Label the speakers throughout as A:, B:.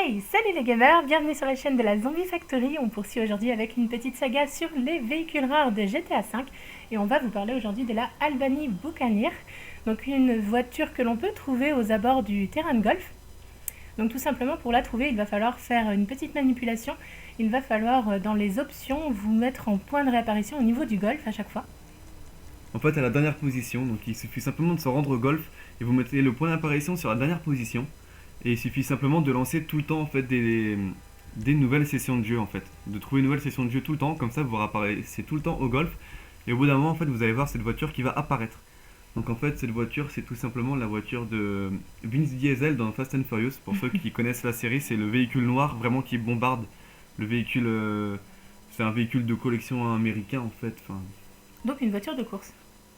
A: Hey, salut les gamers, bienvenue sur la chaîne de la Zombie Factory. On poursuit aujourd'hui avec une petite saga sur les véhicules rares de GTA V et on va vous parler aujourd'hui de la Albany Buccaneer, donc une voiture que l'on peut trouver aux abords du terrain de golf. Donc tout simplement pour la trouver, il va falloir faire une petite manipulation. Il va falloir dans les options vous mettre en point de réapparition au niveau du golf à chaque fois.
B: En fait, à la dernière position, donc il suffit simplement de se rendre au golf et vous mettez le point d'apparition sur la dernière position. Et il suffit simplement de lancer tout le temps en fait des nouvelles sessions de jeu en fait. De trouver une nouvelle session de jeu tout le temps, comme ça vous réapparaissez tout le temps au golf. Et au bout d'un moment en fait vous allez voir cette voiture qui va apparaître. Donc en fait cette voiture c'est tout simplement la voiture de Vince Diesel dans Fast and Furious. Pour ceux qui connaissent la série, c'est le véhicule noir vraiment qui bombarde. Le véhicule, c'est un véhicule de collection américain en fait. Enfin,
A: Donc une voiture de course.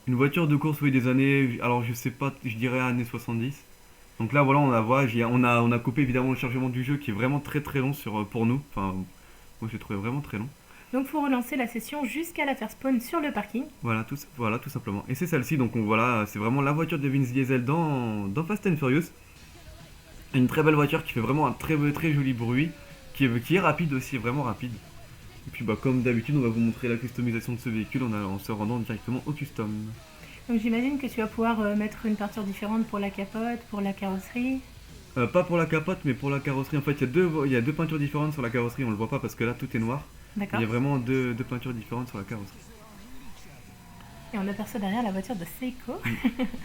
B: une voiture de course oui des années, alors je sais pas, je dirais années 70. Donc là voilà on la voit, on a coupé évidemment le chargement du jeu qui est vraiment très très long pour nous. Enfin moi j'ai trouvé vraiment très long.
A: Donc faut relancer la session jusqu'à la faire spawn sur le parking.
B: Voilà tout simplement. Et c'est celle-ci, donc voilà, c'est vraiment la voiture de Vince Diesel dans Fast and Furious. Une très belle voiture qui fait vraiment un très très joli bruit, qui est rapide aussi, vraiment rapide. Et puis bah comme d'habitude on va vous montrer la customisation de ce véhicule en se rendant directement au custom.
A: Donc j'imagine que tu vas pouvoir mettre une peinture différente pour la capote, pour la carrosserie.
B: Pas pour la capote mais pour la carrosserie. En fait il y a deux peintures différentes sur la carrosserie, on le voit pas parce que là tout est noir.
A: D'accord.
B: Il y a vraiment deux peintures différentes sur la carrosserie.
A: Et on aperçoit derrière la voiture de Seiko.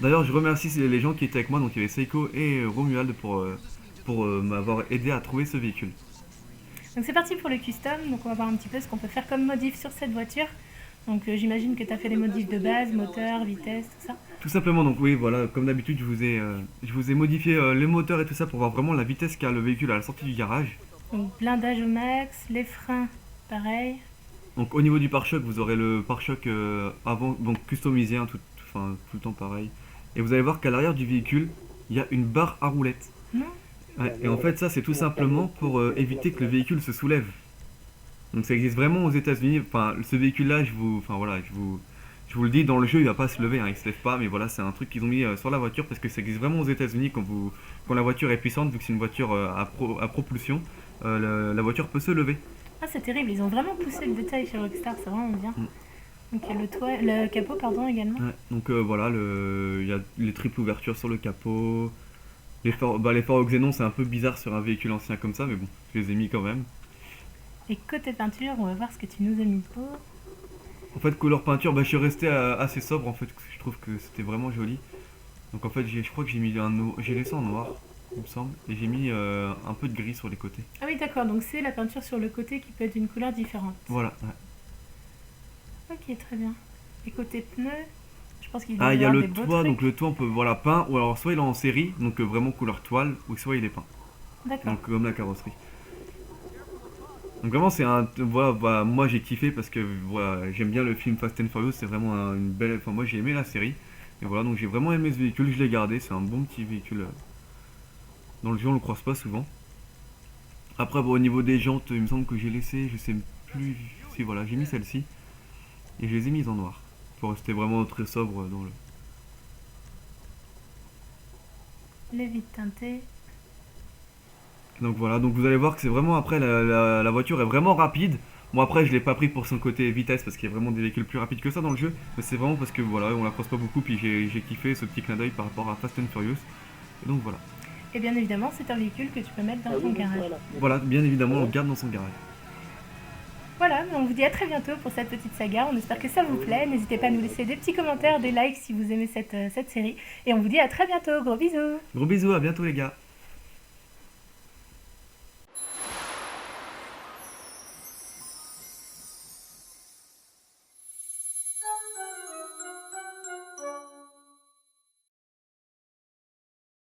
B: D'ailleurs je remercie les gens qui étaient avec moi, donc il y avait Seiko et Romuald pour m'avoir aidé à trouver ce véhicule.
A: Donc c'est parti pour le custom. Donc on va voir un petit peu ce qu'on peut faire comme modif sur cette voiture. Donc j'imagine que tu as fait les modifs de base, moteur, vitesse, tout ça.
B: Tout simplement, donc oui, voilà, comme d'habitude, je vous ai modifié les moteurs et tout ça pour voir vraiment la vitesse qu'a le véhicule à la sortie du garage.
A: Donc blindage au max, les freins, pareil.
B: Donc au niveau du pare-choc, vous aurez le pare-choc avant, donc customisé, hein, tout le temps pareil. Et vous allez voir qu'à l'arrière du véhicule, il y a une barre à roulettes.
A: Non.
B: Ouais, et en fait, ça, c'est tout simplement pour éviter que le véhicule se soulève. Donc ça existe vraiment aux États-Unis. Enfin, ce véhicule-là, je vous le dis, dans le jeu, il va pas se lever, hein, il se lève pas. Mais voilà, c'est un truc qu'ils ont mis sur la voiture parce que ça existe vraiment aux États-Unis quand la voiture est puissante, vu que c'est une voiture à propulsion, la voiture peut se lever.
A: Ah c'est terrible, ils ont vraiment poussé le détail chez Rockstar, c'est vraiment bien.
B: Mm.
A: Donc il y a le capot pardon également.
B: Ouais, donc voilà, il y a les triples ouvertures sur le capot. Les phares au xénon, c'est un peu bizarre sur un véhicule ancien comme ça, mais bon, je les ai mis quand même.
A: Et côté peinture, on va voir ce que tu nous as mis pour.
B: En fait, couleur peinture, je suis resté assez sobre en fait, je trouve que c'était vraiment joli. Donc en fait, je crois que j'ai laissé en noir, il me semble, et j'ai mis un peu de gris sur les côtés.
A: Ah oui d'accord, donc c'est la peinture sur le côté qui peut être d'une couleur différente.
B: Voilà. Ouais.
A: Ok, très bien. Et côté pneus, je pense qu'il
B: Ah,
A: doit
B: il
A: y
B: y a
A: avoir
B: le
A: des beaux
B: toit,
A: trucs.
B: donc le toit on peut voilà peint, ou alors soit il est en série, donc vraiment couleur toile, ou soit il est peint,
A: D'accord.
B: donc comme la carrosserie. Donc vraiment c'est voilà, moi j'ai kiffé parce que voilà, j'aime bien le film Fast and Furious, c'est vraiment une belle, enfin moi j'ai aimé la série. Et voilà, donc j'ai vraiment aimé ce véhicule, je l'ai gardé, c'est un bon petit véhicule. Dans le jeu on le croise pas souvent. Après au niveau des jantes, il me semble que j'ai laissé, je sais plus, si voilà, j'ai mis celle-ci. Et je les ai mises en noir, pour rester vraiment très sobre dans le...
A: Les vitres teintées.
B: Donc voilà, donc vous allez voir que c'est vraiment après la voiture est vraiment rapide. Bon après je l'ai pas pris pour son côté vitesse parce qu'il y a vraiment des véhicules plus rapides que ça dans le jeu. Mais c'est vraiment parce que voilà, on la croise pas beaucoup, puis j'ai kiffé ce petit clin d'œil par rapport à Fast and Furious. Et donc voilà.
A: Et bien évidemment, c'est un véhicule que tu peux mettre dans ton garage.
B: Voilà, bien évidemment on le garde dans son garage.
A: Voilà, on vous dit à très bientôt pour cette petite saga. On espère que ça vous plaît. N'hésitez pas à nous laisser des petits commentaires, des likes si vous aimez cette série. Et on vous dit à très bientôt. Gros bisous.
B: Gros bisous, à bientôt les gars.